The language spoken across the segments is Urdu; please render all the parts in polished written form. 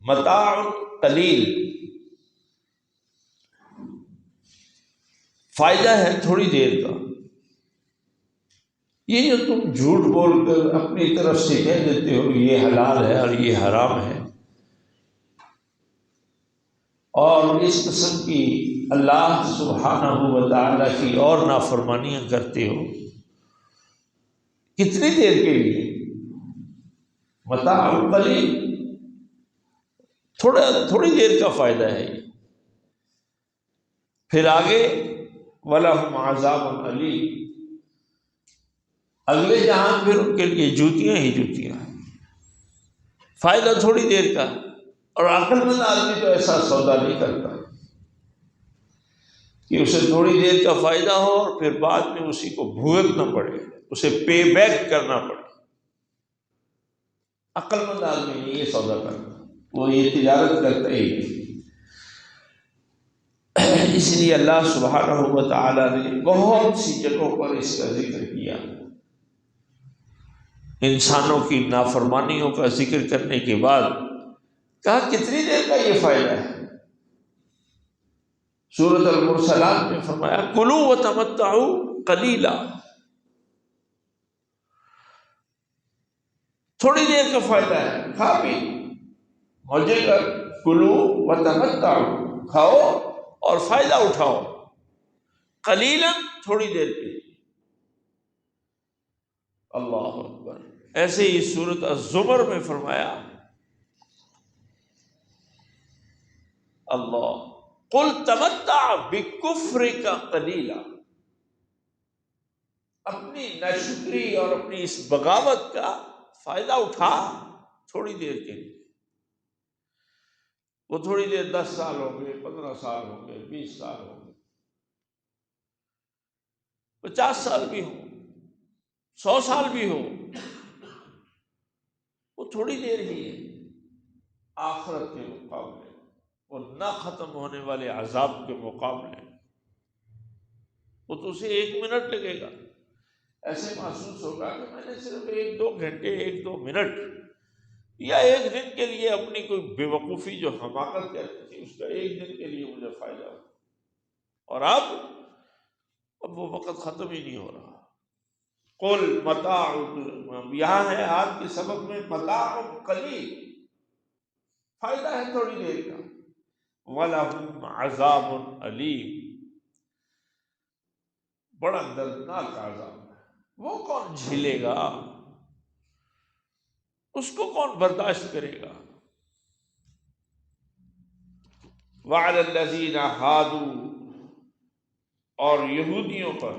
متاع قلیل، فائدہ ہے تھوڑی دیر کا. یہ جو تم جھوٹ بول کر اپنی طرف سے کہہ دیتے ہو یہ حلال ہے اور یہ حرام ہے، اور اس قسم کی اللہ سبحانہ و تعالیٰ کی اور نافرمانیاں کرتے ہو، کتنی دیر کے لیے؟ متاع قلیل، تھوڑی دیر کا فائدہ ہے یہ. پھر آگے وَلَهُمْ عَذَابٌ أَلِيمٌ، اگلے جہان پھر ان کے لیے جوتیاں ہی جوتیاں ہیں. فائدہ تھوڑی دیر کا، اور عقل مند آدمی تو ایسا سودا نہیں کرتا کہ اسے تھوڑی دیر کا فائدہ ہو اور پھر بعد میں اسی کو بھگتنا پڑے، اسے پے بیک کرنا پڑے. عقل مند آدمی نہیں یہ سودا کرتا، وہ یہ تجارت کرتا ہی نہیں. اس لیے اللہ سبحانہ و تعالیٰ نے بہت سی جگہوں پر اس کا ذکر کیا. انسانوں کی نافرمانیوں کا ذکر کرنے کے بعد کہا کتنی دیر کا یہ فائدہ ہے. سورۃ المرسلات میں فرمایا کلوا وتمتعوا قلیلا، تھوڑی دیر کا فائدہ ہے، کھا پی مزے کر. کلوا وتمتعوا، کھاؤ اور فائدہ اٹھاؤ. قلیلا، تھوڑی دیر کے لیے. اللہ اکبر. ایسے ہی سورۃ الزمر میں فرمایا اللہ قل تمتع بکفرک قلیلا، اپنی ناشکری اور اپنی اس بغاوت کا فائدہ اٹھا تھوڑی دیر کے لیے. وہ تھوڑی دیر 10 سال ہوں گے، 15 سال ہوں گے، 20 سال ہوں گے، 50 سال بھی ہوں، 100 سال بھی ہو، وہ تھوڑی دیر ہی ہے آخرت کے مقابلے اور نہ ختم ہونے والے عذاب کے مقابلے. وہ تو اسے 1 منٹ لگے گا، ایسے محسوس ہوگا کہ میں نے صرف 1-2 گھنٹے، 1-2 منٹ یا 1 دن کے لیے اپنی کوئی بے وقوفی جو حماقت کرتی تھی اس کا 1 دن کے لیے مجھے فائدہ ہو، اور اب وہ وقت ختم ہی نہیں ہو رہا. قل متاع، یہاں ہے آج کے سبق میں متاع قلیل، فائدہ ہے تھوڑی دیر کا. وَلَهُمْ عَذَابٌ أَلِيمٌ، بڑا دردناک عذاب ہے. وہ کون جھیلے گا؟ اس کو کون برداشت کرے گا؟ وَعَلَى الَّذِينَ هَادُوا، اور یہودیوں پر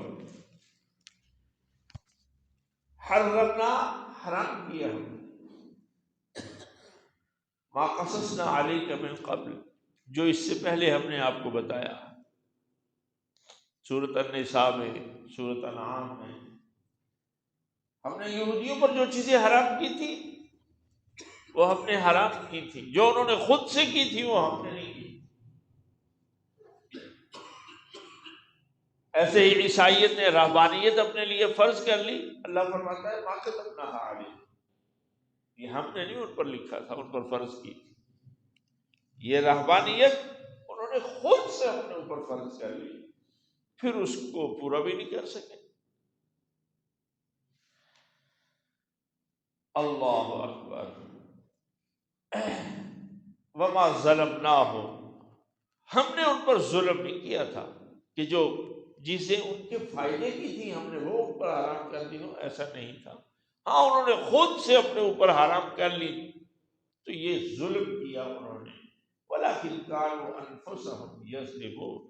حرمنا، حرام کیا ہم ما قصصنا علیک من قبل، جو اس سے پہلے ہم نے آپ کو بتایا. سورۃ النساء میں، سورۃ انعام میں ہم نے یہودیوں پر جو چیزیں حرام کی تھی وہ ہم نے حرام کی تھی، جو انہوں نے خود سے کی تھی وہ ہم نے نہیں کی. ایسے ہی عیسائیت نے رہبانیت اپنے لیے فرض کر لی. اللہ فرماتا ہے ما كتبناها علیہم، یہ ہم نے نہیں ان پر لکھا تھا، ان پر فرض کی تھی. یہ رہبانیت انہوں نے خود سے اپنے اوپر فرض کر لی، پھر اس کو پورا بھی نہیں کر سکے. اللہ اکبر. وما ظلمناہم، ہم نے ان پر ظلم نہیں کیا تھا کہ جو چیزیں ان کے فائدے کی تھی ہم نے وہ ان پر حرام کر دی ہو، ایسا نہیں تھا. ہاں انہوں نے خود سے اپنے اوپر حرام کر لی تو یہ ظلم کیا انہوں نے. وَلَكِنْ كَانُوا أَنفُسَهُمْ يَظْلِمُونَ،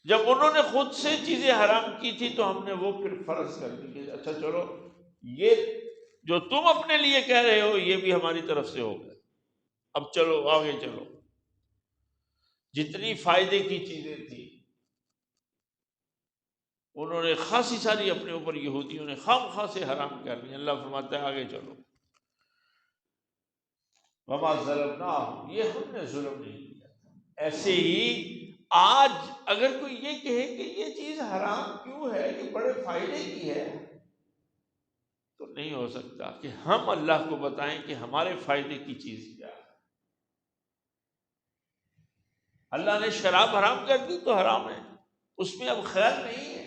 جب انہوں نے خود سے چیزیں حرام کی تھی تو ہم نے وہ پھر فرض کر دی کہ اچھا چلو یہ جو تم اپنے لیے کہہ رہے ہو یہ بھی ہماری طرف سے ہو گیا، اب چلو آگے چلو. جتنی فائدے کی چیزیں تھیں انہوں نے خاصی ساری اپنے اوپر یہودیوں نے خام خاص سے حرام کر لی. اللہ فرماتا ہے آگے چلو. وما ظلمناہم، یہ ہم نے ظلم نہیں کیا. ایسے ہی آج اگر کوئی یہ کہے کہ یہ چیز حرام کیوں ہے، یہ بڑے فائدے کی ہے، تو نہیں ہو سکتا کہ ہم اللہ کو بتائیں کہ ہمارے فائدے کی چیز کیا ہے۔ اللہ نے شراب حرام کر دی تو حرام ہے، اس میں اب خیر نہیں ہے،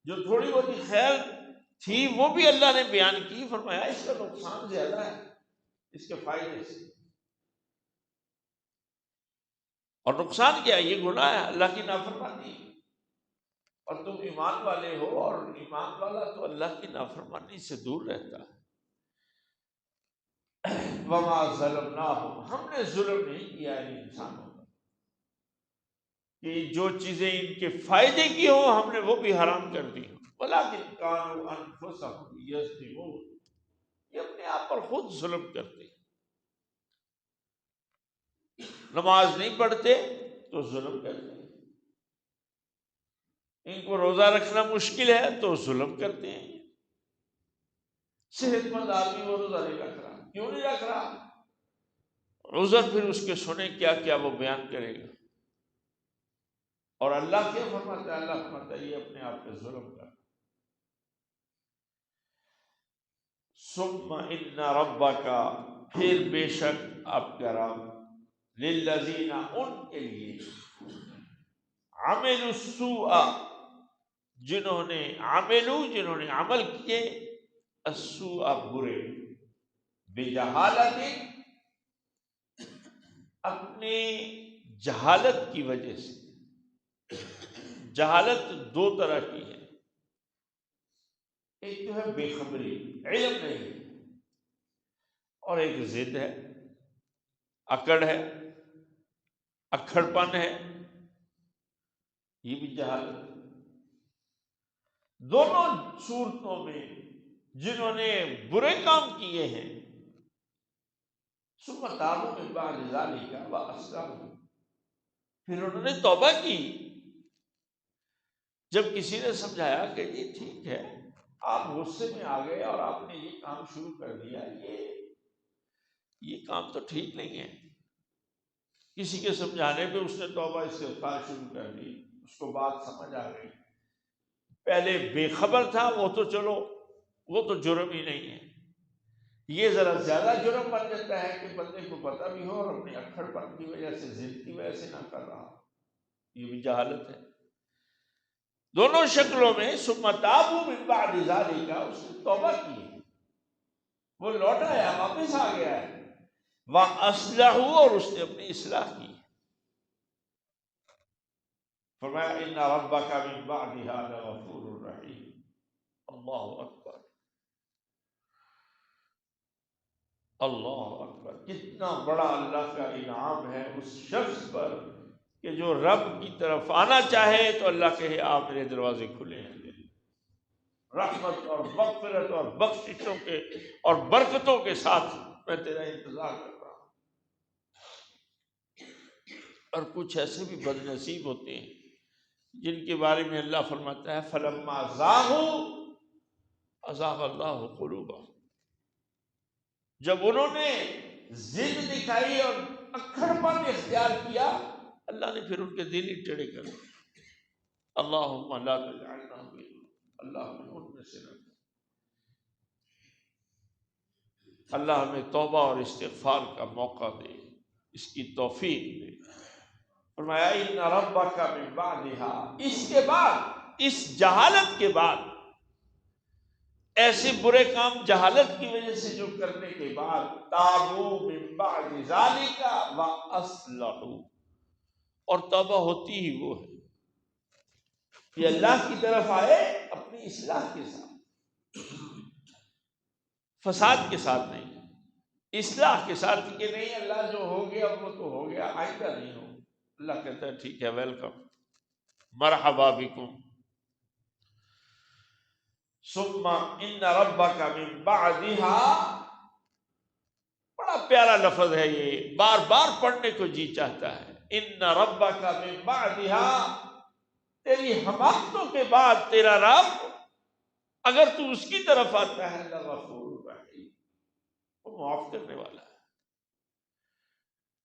جو تھوڑی بہت خیر تھی وہ بھی اللہ نے بیان کی، فرمایا اس کا نقصان زیادہ ہے اس کے فائدے سے۔ اور نقصان کیا ہے؟ یہ گناہ ہے، اللہ کی نافرمانی، اور تم ایمان والے ہو، اور ایمان والا تو اللہ کی نافرمانی سے دور رہتا ہے۔ وما ظلمناہم، ہم نے ظلم نہیں کیا ان انسانوں پر کہ جو چیزیں ان کے فائدے کی ہوں ہم نے وہ بھی حرام کر دی، ولکن کانوا انفسہم یظلمون، یہ اپنے آپ پر خود ظلم کرتے ہیں۔ نماز نہیں پڑھتے تو ظلم کرتے ہیں، ان کو روزہ رکھنا مشکل ہے تو ظلم کرتے ہیں۔ صحت مند آدمی وہ روزہ نہیں رکھ رہا، کیوں نہیں رکھ رہا؟ عذر پھر اس کے سنے کیا کیا وہ بیان کرے گا۔ اور اللہ کیا فرماتا ہے؟ اللہ فرماتا ہے یہ اپنے آپ پہ ظلم کر۔ ثم ان ربک، پھر بے شک آپ کا رب، للذین، ان کے لیے، عملوا السوء، جنہوں نے عمل کیے، السوء برے، بجہالت، اپنے جہالت کی وجہ سے۔ جہالت دو طرح کی ہے، ایک تو ہے بے خبری، علم نہیں، اور ایک ضد ہے، اکڑ ہے، اکھڑ پن ہے، یہ بھی جہالت۔ دونوں صورتوں میں جنہوں نے برے کام کیے ہیں، ثم تابوا من بعد ذلک واصلحوا، پھر انہوں نے توبہ کی، جب کسی نے سمجھایا کہ جی ٹھیک ہے آپ غصے میں آ گئے اور آپ نے یہ کام شروع کر دیا، یہ کام تو ٹھیک نہیں ہے، کسی کے سمجھانے پہ اس نے توبہ استغفار شروع کر دی، اس کو بات سمجھ آ گئی، پہلے بے خبر تھا وہ تو چلو وہ تو جرم ہی نہیں ہے، یہ ذرا زیادہ جرم بن جاتا ہے کہ بندے کو پتہ بھی ہو اور اپنے اکھڑ پن کی وجہ سے، ضد کی وجہ سے نہ کر رہا، یہ بھی جہالت ہے۔ دونوں شکلوں میں ثم تابوا من بعد ذلک، اس نے توبہ کی، وہ لوٹ آیا، واپس آ گیا ہے، واصلحوا، اور اس نے اپنی اصلاح کی۔ فرمایا ان ربک من بعدها لغفور رحیم۔ اللہ اکبر، اللہ اکبر، کتنا بڑا اللہ کا انعام ہے اس شخص پر کہ جو رب کی طرف آنا چاہے تو اللہ کہے آ میرے دروازے کھلے ہیں، رحمت اور مغفرت اور بخششوں کے اور برکتوں کے ساتھ میں تیرا انتظار کر رہا ہوں۔ اور کچھ ایسے بھی بد نصیب ہوتے ہیں جن کے بارے میں اللہ فرماتا ہے فلما زاغوا ازاغ اللہ قلوبہم، جب انہوں نے ضد دکھائی اور اکھڑ پن اختیار کیا، اللہ نے پھر ان کے دل ہی ٹیڑھے کر دیے۔ اللہم لا تجعلنا منہم، اللہ ہمیں ان میں سے نہ کر۔ اللہ ہمیں توبہ اور استغفار کا موقع دے، اس کی توفیق دے۔ فرمایا ان ربک من بعدها، اس کے بعد، اس جہالت کے بعد، ایسے برے کام جہالت کی وجہ سے جو کرنے کے بعد، تابوا من بعد ذلک واصلحوا، اور توبہ ہوتی ہی وہ ہے کہ اللہ کی طرف آئے اپنی اصلاح کے ساتھ، فساد کے ساتھ نہیں، اصلاح کے ساتھ، کہ نہیں اللہ جو ہو گیا وہ تو ہو گیا، آئندہ نہیں ہو۔ اللہ کہتا ہے ٹھیک ہے، ویلکم، مرحبا بکم۔ ثم ان ربک من بعدها، بڑا پیارا لفظ ہے یہ، بار بار پڑھنے کو جی چاہتا ہے۔ ان ربک من بعدها، تیری حماقتوں کے بعد تیرا رب اگر تو اس کی طرف آتا ہے، لغفور رحیم، وہ معاف کرنے والا ہے۔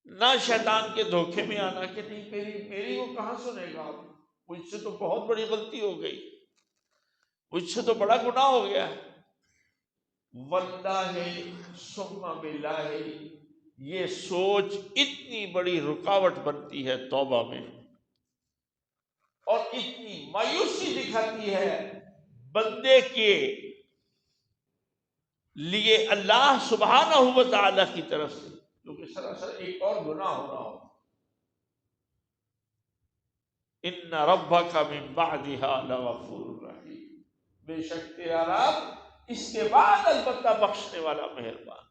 نہ شیطان کے دھوکے میں آنا کہ نہیں میری وہ کہاں سنے گا، مجھ سے تو بہت بڑی غلطی ہو گئی، مجھ سے تو بڑا گناہ ہو گیا ہے، واللہ ثم باللہ، یہ سوچ اتنی بڑی رکاوٹ بنتی ہے توبہ میں، اور اتنی مایوسی دکھاتی ہے بندے کے لیے اللہ سبحانہ و تعالی کی طرف سے، کیونکہ سراسر ایک اور گناہ ہو رہا ہو۔ ان ربک من بعدها لغفور رحیم، بے شک تیرا رب اس کے بعد البتہ بخشنے والا مہربان۔